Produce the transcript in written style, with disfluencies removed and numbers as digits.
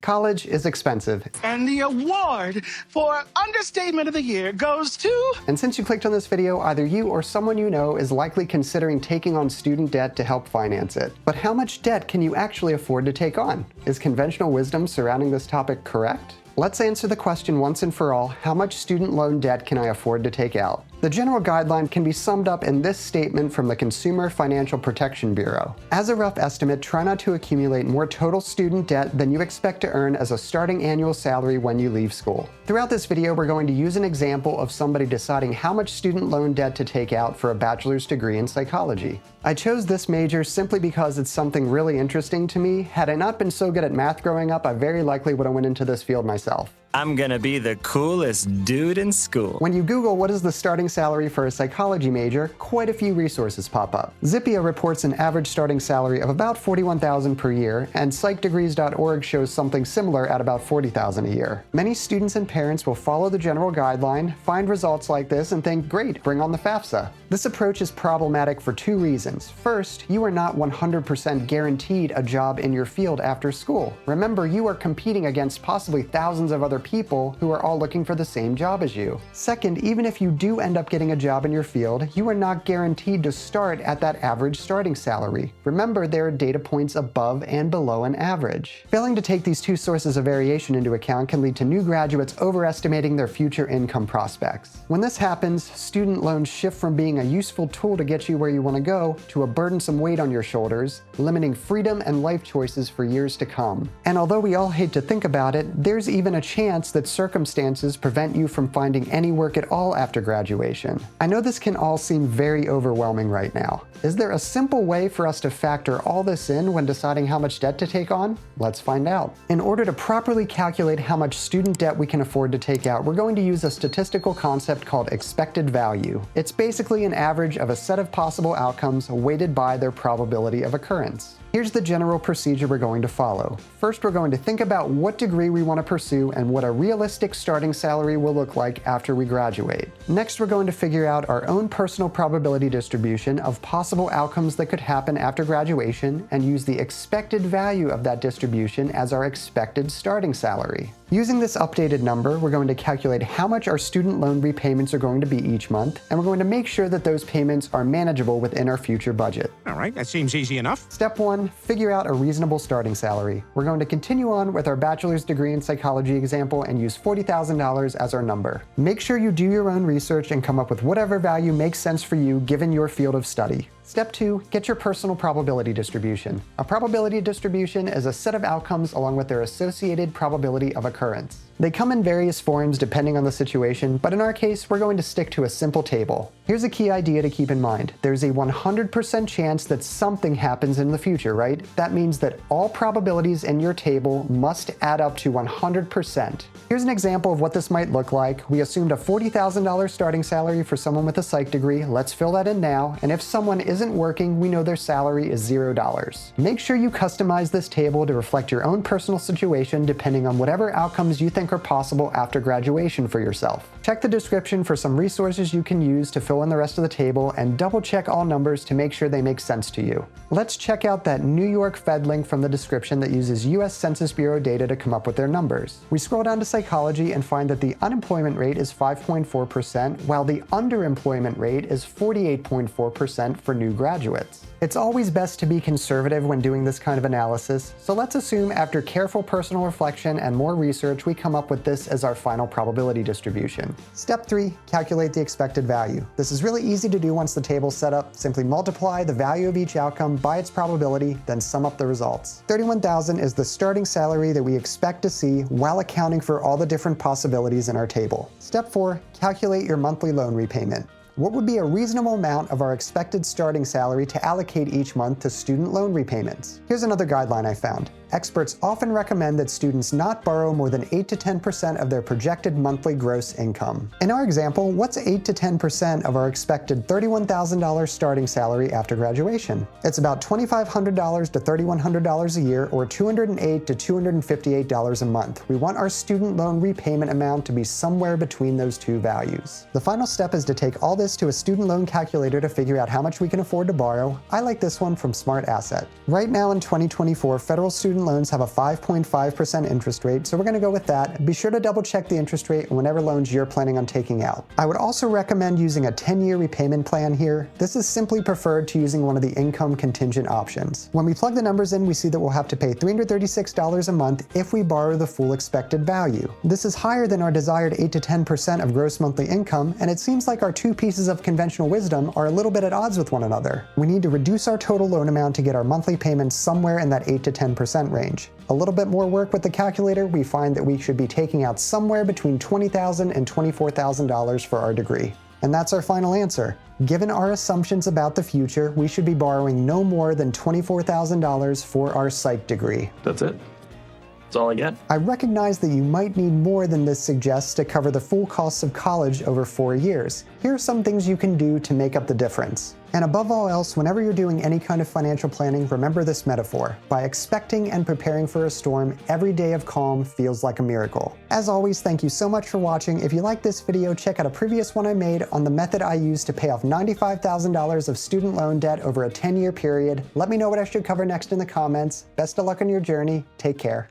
College is expensive. And the award for Understatement of the Year goes to... And since you clicked on this video, either you or someone you know is likely considering taking on student debt to help finance it. But how much debt can you actually afford to take on? Is conventional wisdom surrounding this topic correct? Let's answer the question once and for all: how much student loan debt can I afford to take out? The general guideline can be summed up in this statement from the Consumer Financial Protection Bureau. As a rough estimate, try not to accumulate more total student debt than you expect to earn as a starting annual salary when you leave school. Throughout this video, we're going to use an example of somebody deciding how much student loan debt to take out for a bachelor's degree in psychology. I chose this major simply because it's something really interesting to me. Had I not been so good at math growing up, I very likely would have went into this field myself. I'm gonna be the coolest dude in school. When you Google what is the starting salary for a psychology major, quite a few resources pop up. Zippia reports an average starting salary of about $41,000 per year, and psychdegrees.org shows something similar at about $40,000 a year. Many students and parents will follow the general guideline, find results like this, and think, great, bring on the FAFSA. This approach is problematic for two reasons. First, you are not 100% guaranteed a job in your field after school. Remember, you are competing against possibly thousands of other people who are all looking for the same job as you. Second, even if you do end up getting a job in your field, you are not guaranteed to start at that average starting salary. Remember, there are data points above and below an average. Failing to take these two sources of variation into account can lead to new graduates overestimating their future income prospects. When this happens, student loans shift from being a useful tool to get you where you want to go to a burdensome weight on your shoulders, limiting freedom and life choices for years to come. And although we all hate to think about it, there's even a chance that circumstances prevent you from finding any work at all after graduation. I know this can all seem very overwhelming right now. Is there a simple way for us to factor all this in when deciding how much debt to take on? Let's find out. In order to properly calculate how much student debt we can afford to take out, we're going to use a statistical concept called expected value. It's basically an average of a set of possible outcomes weighted by their probability of occurrence. Here's the general procedure we're going to follow. First, we're going to think about what degree we want to pursue and what a realistic starting salary will look like after we graduate. Next, we're going to figure out our own personal probability distribution of possible outcomes that could happen after graduation and use the expected value of that distribution as our expected starting salary. Using this updated number, we're going to calculate how much our student loan repayments are going to be each month, and we're going to make sure that those payments are manageable within our future budget. All right, that seems easy enough. Step 1, figure out a reasonable starting salary. We're going to continue on with our bachelor's degree in psychology example and use $40,000 as our number. Make sure you do your own research and come up with whatever value makes sense for you given your field of study. Step 2, get your personal probability distribution. A probability distribution is a set of outcomes along with their associated probability of occurrence. They come in various forms depending on the situation, but in our case, we're going to stick to a simple table. Here's a key idea to keep in mind. There's a 100% chance that something happens in the future, right? That means that all probabilities in your table must add up to 100%. Here's an example of what this might look like. We assumed a $40,000 starting salary for someone with a psych degree. Let's fill that in now. And if someone isn't working, we know their salary is $0. Make sure you customize this table to reflect your own personal situation depending on whatever outcomes you think are possible after graduation for yourself. Check the description for some resources you can use to fill in the rest of the table and double check all numbers to make sure they make sense to you. Let's check out that New York Fed link from the description that uses US Census Bureau data to come up with their numbers. We scroll down to psychology and find that the unemployment rate is 5.4%, while the underemployment rate is 48.4% for new graduates. It's always best to be conservative when doing this kind of analysis, so let's assume after careful personal reflection and more research, we come up with this as our final probability distribution. Step 3, calculate the expected value. This is really easy to do once the table's set up. Simply multiply the value of each outcome by its probability, then sum up the results. $31,000 is the starting salary that we expect to see while accounting for all the different possibilities in our table. Step 4, calculate your monthly loan repayment. What would be a reasonable amount of our expected starting salary to allocate each month to student loan repayments? Here's another guideline I found. Experts often recommend that students not borrow more than 8 to 10% of their projected monthly gross income. In our example, what's 8 to 10% of our expected $31,000 starting salary after graduation? It's about $2,500 to $3,100 a year, or $208 to $258 a month. We want our student loan repayment amount to be somewhere between those two values. The final step is to take all this to a student loan calculator to figure out how much we can afford to borrow. I like this one from Smart Asset. Right now in 2024, federal student student loans have a 5.5% interest rate, so we're going to go with that. Be sure to double check the interest rate on whatever loans you're planning on taking out. I would also recommend using a 10-year repayment plan here. This is simply preferred to using one of the income contingent options. When we plug the numbers in, we see that we'll have to pay $336 a month if we borrow the full expected value. This is higher than our desired 8 to 10% of gross monthly income, and it seems like our two pieces of conventional wisdom are a little bit at odds with one another. We need to reduce our total loan amount to get our monthly payments somewhere in that 8 to 10% range. A little bit more work with the calculator, we find that we should be taking out somewhere between $20,000 and $24,000 for our degree. And that's our final answer. Given our assumptions about the future, we should be borrowing no more than $24,000 for our psych degree. That's it. That's all I get. I recognize that you might need more than this suggests to cover the full costs of college over 4 years. Here are some things you can do to make up the difference. And above all else, whenever you're doing any kind of financial planning, remember this metaphor. By expecting and preparing for a storm, every day of calm feels like a miracle. As always, thank you so much for watching. If you like this video, check out a previous one I made on the method I used to pay off $95,000 of student loan debt over a 10-year period. Let me know what I should cover next in the comments. Best of luck on your journey. Take care.